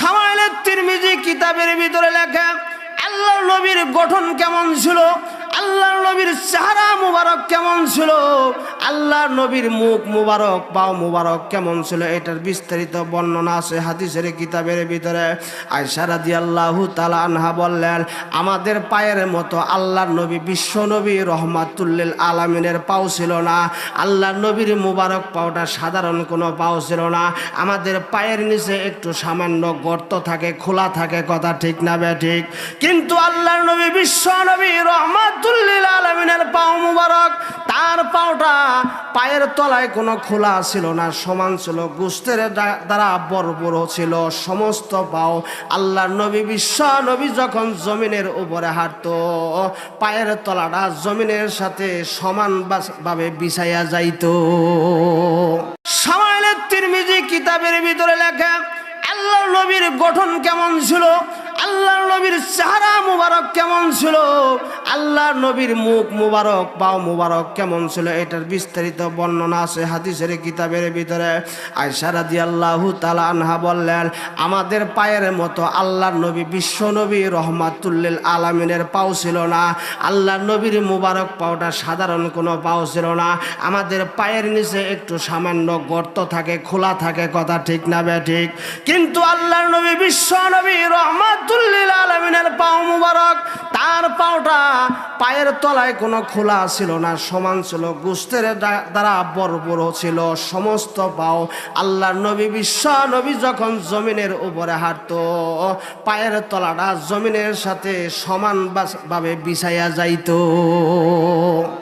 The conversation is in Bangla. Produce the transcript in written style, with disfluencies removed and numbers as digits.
শামাইলে তিরমিজি কিতাবের ভিতরে লেখা আল্লাহর নবীর গঠন কেমন ছিল, আল্লাহর নবীর চেহারা মুবারক কেমন ছিল, আল্লাহর নবীর মুখ মুবারক পাও মুবারক কেমন ছিল, এটার বিস্তারিত বর্ণনা আছে হাদিসের কিতাবের ভিতরে। আয়েশা রাদিয়াল্লাহু তাআলা আনহা বললেন, আমাদের পায়ের মতো আল্লাহর নবী বিশ্ব নবী রহমাতুল লিল আলামিনের পাও ছিল না। আল্লাহর নবীর মুবারক পাওটা সাধারণ কোনো পাও ছিল না। আমাদের পায়ের নিচে একটু সামান্য গর্ত থাকে, খোলা থাকে, কথা ঠিক না ঠিক? কিন্তু আল্লাহর নবী বিশ্ব নবী রহমাতুল লিল আলামিনের পাও মুবারক, তার পাওটা পায়ের তলায় কোনো খোলা ছিল না, সমান ছিল, গোশতের দ্বারা বড় ছিল সমস্ত পাও। আল্লাহর নবী বিশ্ব নবী যখন জমিনের উপরে হাঁটতো, পায়ের তলাটা জমিনের সাথে সমানভাবে বিছাইয়া যাইত। শামাইলে তিরমিজি কিতাবের ভিতরে লেখা আল্লাহর নবীর গঠন কেমন ছিল, আল্লাহর নবীর চেহারা মুবারক কেমন ছিল, আল্লাহর নবীর মুখ মুবারক পাও মুবারক কেমন ছিল, এটার বিস্তারিত বর্ণনা আছে হাদিসের কিতাবের ভিতরে। আয়েশা রাদিয়াল্লাহু তাআলা আনহা বললেন, আমাদের পায়ের মতো আল্লাহর নবী বিশ্ব নবী রহমাতুল লিল আলামিনের পাও ছিল না। আল্লাহর নবীর মুবারক পাওটা সাধারণ কোনো পাও ছিল না। আমাদের পায়ের নিচে একটু সামান্য গর্ত থাকে, খোলা থাকে, কথা ঠিক না ঠিক? কিন্তু আল্লাহর নবী বিশ্ব নবী রহমাতুল লিল আলামিনের পাও মুবারক, তার পাওটা পায়ের তলায় কোনো খোলা ছিল না, সমান ছিল, গোশতের দ্বারা বড় ছিল সমস্ত পাও। আল্লাহর নবী বিশ্ব নবী যখন জমিনের উপরে হাঁটতো, পায়ের তলাটা জমিনের সাথে সমানভাবে বিছাইয়া যাইত।